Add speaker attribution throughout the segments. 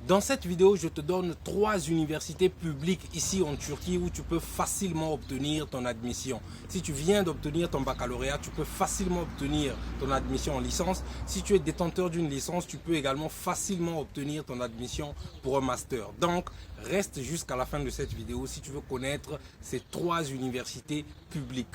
Speaker 1: Dans cette vidéo, je te donne 3 universités publiques ici en Turquie où tu peux facilement obtenir ton admission. Si tu viens d'obtenir ton baccalauréat, tu peux facilement obtenir ton admission en licence. Si tu es détenteur d'une licence, tu peux également facilement obtenir ton admission pour un master. Donc, reste jusqu'à la fin de cette vidéo si tu veux connaître ces 3 universités publiques.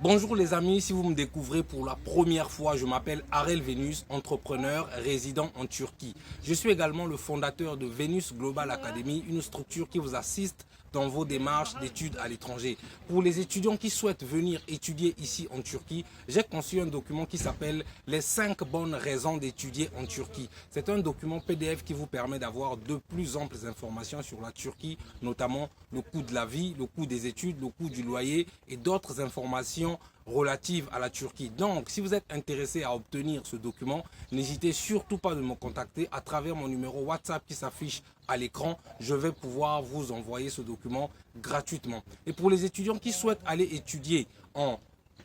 Speaker 1: Bonjour les amis, si vous me découvrez pour la première fois, je m'appelle Arel Venus, entrepreneur résident en Turquie. Je suis également le fondateur de Venus Global Academy, une structure qui vous assiste dans vos démarches d'études à l'étranger. Pour les étudiants qui souhaitent venir étudier ici en Turquie, j'ai conçu un document qui s'appelle « Les 5 bonnes raisons d'étudier en Turquie ». C'est un document PDF qui vous permet d'avoir de plus amples informations sur la Turquie, notamment le coût de la vie, le coût des études, le coût du loyer et d'autres informations relatives à la Turquie. Donc, si vous êtes intéressé à obtenir ce document, n'hésitez surtout pas de me contacter à travers mon numéro WhatsApp qui s'affiche à l'écran. Je vais pouvoir vous envoyer ce document gratuitement. Et pour les étudiants qui souhaitent aller étudier en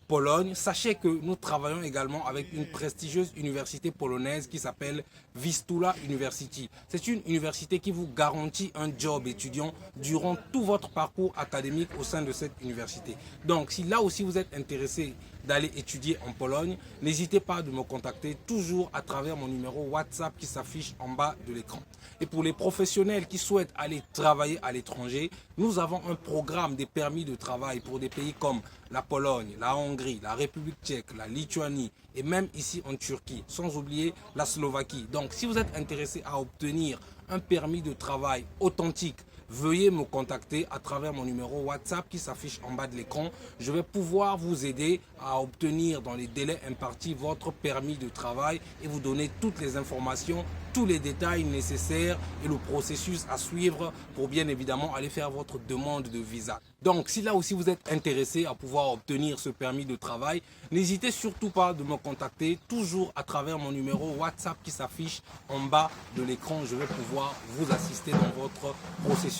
Speaker 1: Pologne, sachez que nous travaillons également avec une prestigieuse université polonaise qui s'appelle Vistula University. C'est une université qui vous garantit un job étudiant durant tout votre parcours académique au sein de cette université. Donc, si là aussi vous êtes intéressé d'aller étudier en Pologne, n'hésitez pas de me contacter toujours à travers mon numéro WhatsApp qui s'affiche en bas de l'écran. Et pour les professionnels qui souhaitent aller travailler à l'étranger, nous avons un programme des permis de travail pour des pays comme la Pologne, la Hongrie, la République tchèque, la Lituanie et même ici en Turquie, sans oublier la Slovaquie. Donc, si vous êtes intéressé à obtenir un permis de travail authentique, veuillez me contacter à travers mon numéro WhatsApp qui s'affiche en bas de l'écran. Je vais pouvoir vous aider à obtenir dans les délais impartis votre permis de travail et vous donner toutes les informations, tous les détails nécessaires et le processus à suivre pour bien évidemment aller faire votre demande de visa. Donc, si là aussi vous êtes intéressé à pouvoir obtenir ce permis de travail, n'hésitez surtout pas de me contacter toujours à travers mon numéro WhatsApp qui s'affiche en bas de l'écran. Je vais pouvoir vous assister dans votre processus.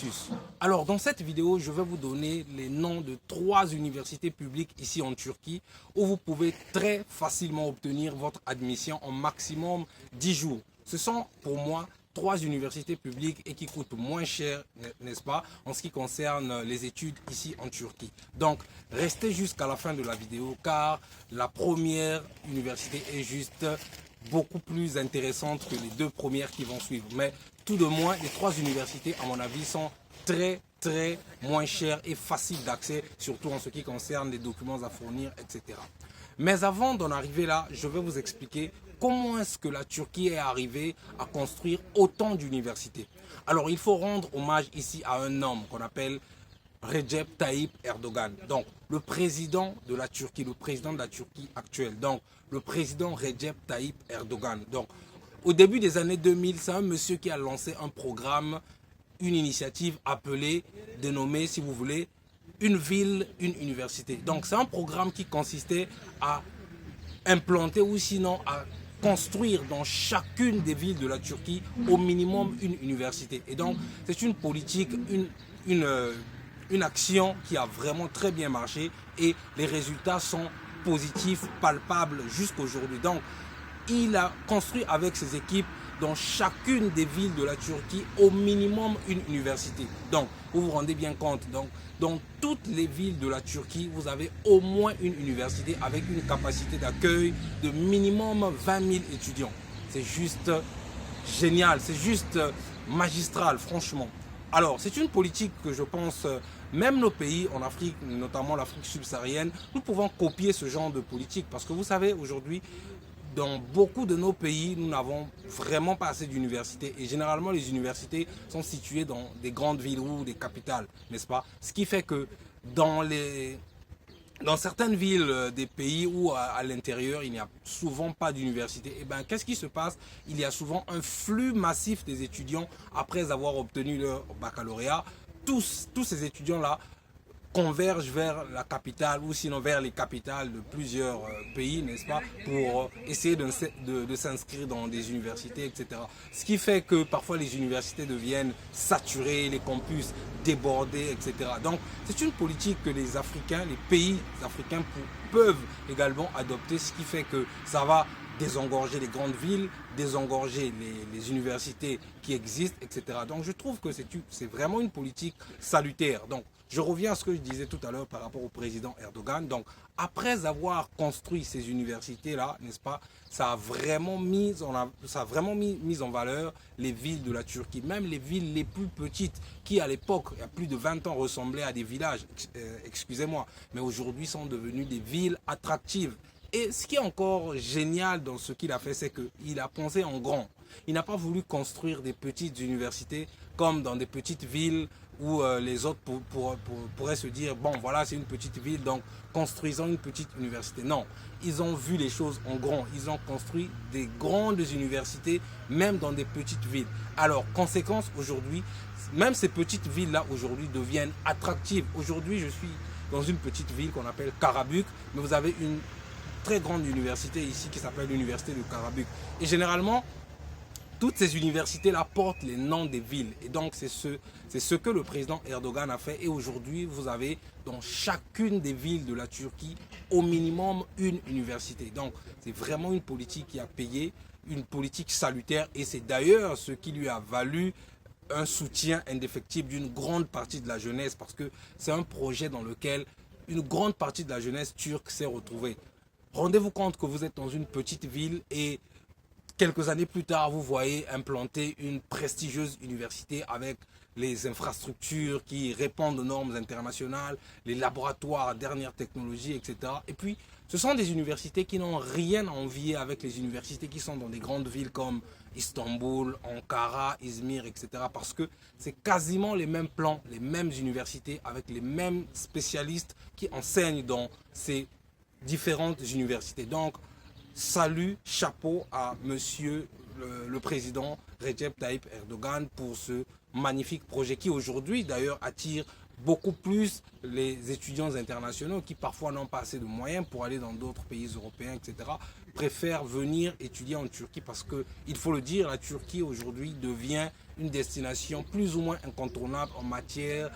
Speaker 1: Alors, dans cette vidéo, je vais vous donner les noms de 3 universités publiques ici en Turquie où vous pouvez très facilement obtenir votre admission en maximum 10 jours. Ce sont pour moi 3 universités publiques et qui coûtent moins cher, n'est-ce pas, en ce qui concerne les études ici en Turquie. Donc, restez jusqu'à la fin de la vidéo car la première université est juste beaucoup plus intéressante que les 2 premières qui vont suivre. Mais tout de moins, les 3 universités, à mon avis, sont très moins chères et faciles d'accès, surtout en ce qui concerne les documents à fournir, etc. Mais avant d'en arriver là, je vais vous expliquer comment est-ce que la Turquie est arrivée à construire autant d'universités. Alors, il faut rendre hommage ici à un homme qu'on appelle Recep Tayyip Erdogan. Donc, le président de la Turquie, le président de la Turquie actuelle. Donc, le président Recep Tayyip Erdogan. Donc, au début des années 2000, c'est un monsieur qui a lancé un programme, une initiative appelée, dénommée, si vous voulez, une ville, une université. Donc, c'est un programme qui consistait à implanter ou sinon à construire dans chacune des villes de la Turquie au minimum une université. Et donc, c'est une politique, une action qui a vraiment très bien marché et les résultats sont positifs, palpables jusqu'aujourd'hui. Donc, il a construit avec ses équipes dans chacune des villes de la Turquie au minimum une université. Donc, vous vous rendez bien compte. Donc, dans toutes les villes de la Turquie, vous avez au moins une université avec une capacité d'accueil de minimum 20 000 étudiants. C'est juste génial, c'est juste magistral, franchement. Alors, c'est une politique que je pense, même nos pays en Afrique, notamment l'Afrique subsaharienne, nous pouvons copier ce genre de politique. Parce que vous savez, aujourd'hui, dans beaucoup de nos pays, nous n'avons vraiment pas assez d'universités. Et généralement, les universités sont situées dans des grandes villes ou des capitales, n'est-ce pas? Ce qui fait que dans certaines villes des pays où à l'intérieur, il n'y a souvent pas d'université, et ben, qu'est-ce qui se passe? Il y a souvent un flux massif des étudiants après avoir obtenu leur baccalauréat. Tous ces étudiants-là convergent vers la capitale ou sinon vers les capitales de plusieurs pays, n'est-ce pas, pour essayer de s'inscrire dans des universités, etc. Ce qui fait que parfois les universités deviennent saturées, les campus débordés, etc. Donc c'est une politique que les Africains, les pays africains peuvent également adopter, ce qui fait que ça va désengorger les grandes villes, désengorger les universités qui existent, etc. Donc je trouve que c'est vraiment une politique salutaire. Donc je reviens à ce que je disais tout à l'heure par rapport au président Erdogan. Donc après avoir construit ces universités-là, n'est-ce pas, ça a vraiment mis en valeur les villes de la Turquie, même les villes les plus petites qui à l'époque, il y a plus de 20 ans, ressemblaient à des villages, excusez-moi, mais aujourd'hui sont devenues des villes attractives. Et ce qui est encore génial dans ce qu'il a fait, c'est qu'il a pensé en grand. Il n'a pas voulu construire des petites universités comme dans des petites villes où les autres pourraient se dire, bon voilà c'est une petite ville, donc construisons une petite université. Non, ils ont vu les choses en grand. Ils ont construit des grandes universités, même dans des petites villes. Alors, conséquence, aujourd'hui, même ces petites villes-là, aujourd'hui, deviennent attractives. Aujourd'hui, je suis dans une petite ville qu'on appelle Karabük, mais vous avez une très grande université ici qui s'appelle l'université de Karabük. Et généralement, toutes ces universités-là portent les noms des villes. Et donc, c'est ce que le président Erdogan a fait. Et aujourd'hui, vous avez dans chacune des villes de la Turquie, au minimum, une université. Donc, c'est vraiment une politique qui a payé, une politique salutaire. Et c'est d'ailleurs ce qui lui a valu un soutien indéfectible d'une grande partie de la jeunesse. Parce que c'est un projet dans lequel une grande partie de la jeunesse turque s'est retrouvée. Rendez-vous compte que vous êtes dans une petite ville et quelques années plus tard, vous voyez implanter une prestigieuse université avec les infrastructures qui répondent aux normes internationales, les laboratoires à dernière technologie, etc. Et puis, ce sont des universités qui n'ont rien à envier avec les universités qui sont dans des grandes villes comme Istanbul, Ankara, Izmir, etc. Parce que c'est quasiment les mêmes plans, les mêmes universités avec les mêmes spécialistes qui enseignent dans ces différentes universités. Donc, salut, chapeau à monsieur le président Recep Tayyip Erdogan pour ce magnifique projet qui aujourd'hui d'ailleurs attire beaucoup plus les étudiants internationaux qui parfois n'ont pas assez de moyens pour aller dans d'autres pays européens, etc. préfèrent venir étudier en Turquie parce que, il faut le dire, la Turquie aujourd'hui devient une destination plus ou moins incontournable en matière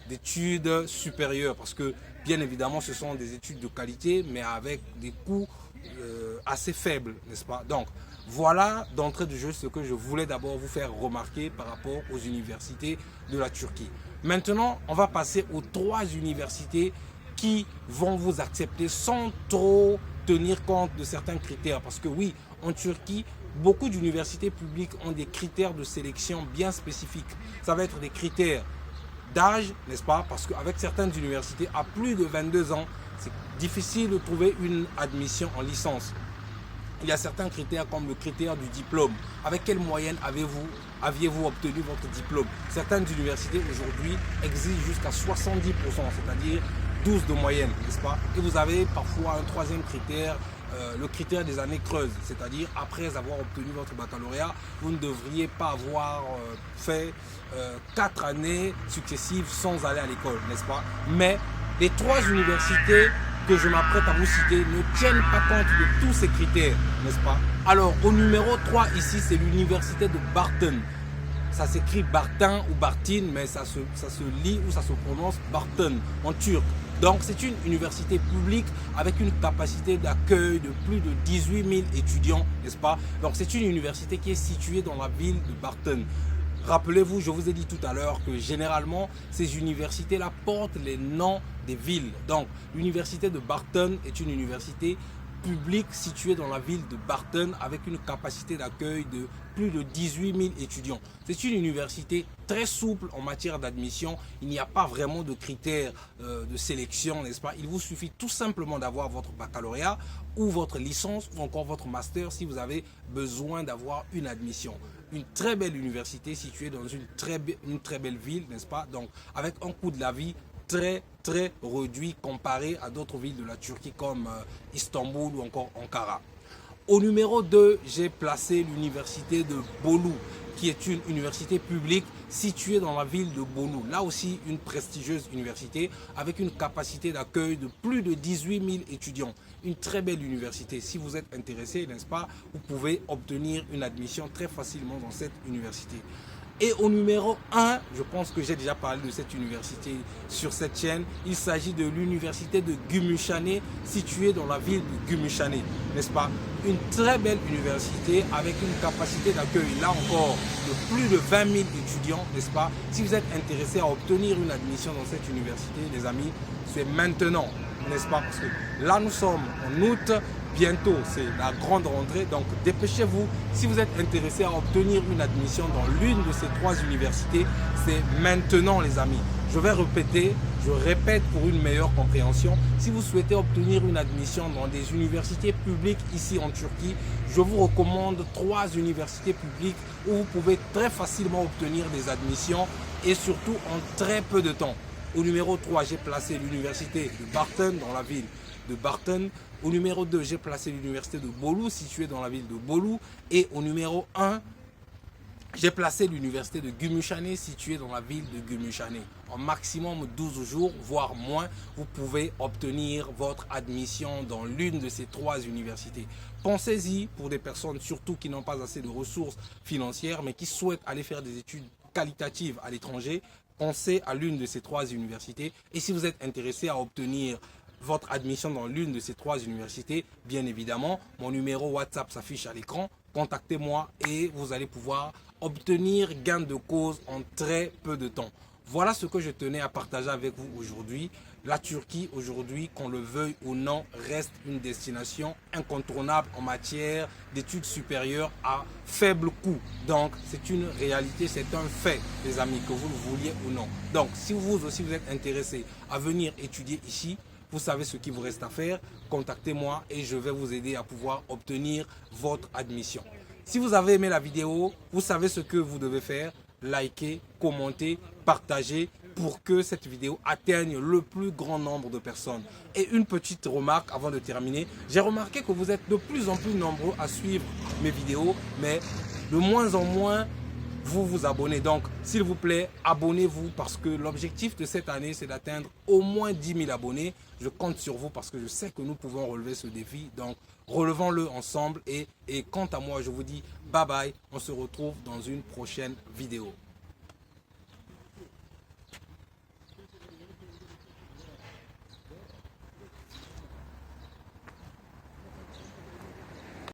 Speaker 1: d'études supérieures parce que bien évidemment ce sont des études de qualité mais avec des coûts assez faibles, n'est-ce pas? Donc voilà d'entrée de jeu ce que je voulais d'abord vous faire remarquer par rapport aux universités de la Turquie. Maintenant on va passer aux 3 universités qui vont vous accepter sans trop tenir compte de certains critères parce que oui, en Turquie beaucoup d'universités publiques ont des critères de sélection bien spécifiques. Ça va être des critères d'âge, n'est-ce pas? Parce qu'avec certaines universités, à plus de 22 ans, c'est difficile de trouver une admission en licence. Il y a certains critères comme le critère du diplôme. Avec quelle moyenne aviez-vous obtenu votre diplôme? Certaines universités aujourd'hui exigent jusqu'à 70%, c'est-à-dire 12 de moyenne, n'est-ce pas? Et vous avez parfois un troisième critère, le critère des années creuses, c'est-à-dire après avoir obtenu votre baccalauréat, vous ne devriez pas avoir fait 4 années successives sans aller à l'école, n'est-ce pas? Mais les 3 universités que je m'apprête à vous citer ne tiennent pas compte de tous ces critères, n'est-ce pas? Alors, au numéro 3 ici, c'est l'université de Bartın. Ça s'écrit Bartın ou Bartın, mais ça se lit ou ça se prononce Bartın en turc. Donc c'est une université publique avec une capacité d'accueil de plus de 18 000 étudiants, n'est-ce pas? Donc c'est une université qui est située dans la ville de Bartın. Rappelez-vous, je vous ai dit tout à l'heure que généralement, ces universités-là portent les noms des villes. Donc l'université de Bartın est une université publique située dans la ville de Bartın avec une capacité d'accueil de plus de 18 000 étudiants. C'est une université très souple en matière d'admission. Il n'y a pas vraiment de critères de sélection, n'est-ce pas? Il vous suffit tout simplement d'avoir votre baccalauréat ou votre licence ou encore votre master si vous avez besoin d'avoir une admission. Une très belle université située dans une très belle ville, n'est-ce pas? Donc avec un coût de la vie très réduit comparé à d'autres villes de la Turquie comme Istanbul ou encore Ankara. Au numéro 2, j'ai placé l'université de Bolou, qui est une université publique située dans la ville de Bolou. Là aussi, une prestigieuse université avec une capacité d'accueil de plus de 18 000 étudiants. Une très belle université. Si vous êtes intéressé, n'est-ce pas, vous pouvez obtenir une admission très facilement dans cette université. Et au numéro 1, je pense que j'ai déjà parlé de cette université sur cette chaîne. Il s'agit de l'université de Gumuchane, située dans la ville de Gumuchane, n'est-ce pas? Une très belle université avec une capacité d'accueil, là encore, de plus de 20 000 étudiants, n'est-ce pas? Si vous êtes intéressé à obtenir une admission dans cette université, les amis, c'est maintenant, n'est-ce pas? Parce que là, nous sommes en août. Bientôt, c'est la grande rentrée, donc dépêchez-vous. Si vous êtes intéressé à obtenir une admission dans l'une de ces 3 universités, c'est maintenant les amis. Je vais répéter, je répète pour une meilleure compréhension. Si vous souhaitez obtenir une admission dans des universités publiques ici en Turquie, je vous recommande 3 universités publiques où vous pouvez très facilement obtenir des admissions et surtout en très peu de temps. Au numéro 3, j'ai placé l'université de Bartın dans la ville de Bartın. Au numéro 2, j'ai placé l'université de Bolou, située dans la ville de Bolou. Et au numéro 1, j'ai placé l'université de Gumuchane, située dans la ville de Gumuchane. En maximum 12 jours, voire moins, vous pouvez obtenir votre admission dans l'une de ces 3 universités. Pensez-y pour des personnes surtout qui n'ont pas assez de ressources financières, mais qui souhaitent aller faire des études qualitatives à l'étranger. Pensez à l'une de ces 3 universités. Et si vous êtes intéressé à obtenir votre admission dans l'une de ces 3 universités, bien évidemment, mon numéro WhatsApp s'affiche à l'écran. Contactez-moi et vous allez pouvoir obtenir gain de cause en très peu de temps. Voilà ce que je tenais à partager avec vous aujourd'hui. La Turquie, aujourd'hui, qu'on le veuille ou non, reste une destination incontournable en matière d'études supérieures à faible coût. Donc, c'est une réalité, c'est un fait, les amis, que vous le vouliez ou non. Donc, si vous aussi vous êtes intéressé à venir étudier ici, vous savez ce qu'il vous reste à faire, contactez-moi et je vais vous aider à pouvoir obtenir votre admission. Si vous avez aimé la vidéo, vous savez ce que vous devez faire, liker, commenter, partager pour que cette vidéo atteigne le plus grand nombre de personnes. Et une petite remarque avant de terminer, j'ai remarqué que vous êtes de plus en plus nombreux à suivre mes vidéos, mais de moins en moins vous vous abonnez. Donc, s'il vous plaît, abonnez-vous parce que l'objectif de cette année, c'est d'atteindre au moins 10 000 abonnés. Je compte sur vous parce que je sais que nous pouvons relever ce défi. Donc, relevons-le ensemble. Et quant à moi, je vous dis bye bye. On se retrouve dans une prochaine vidéo.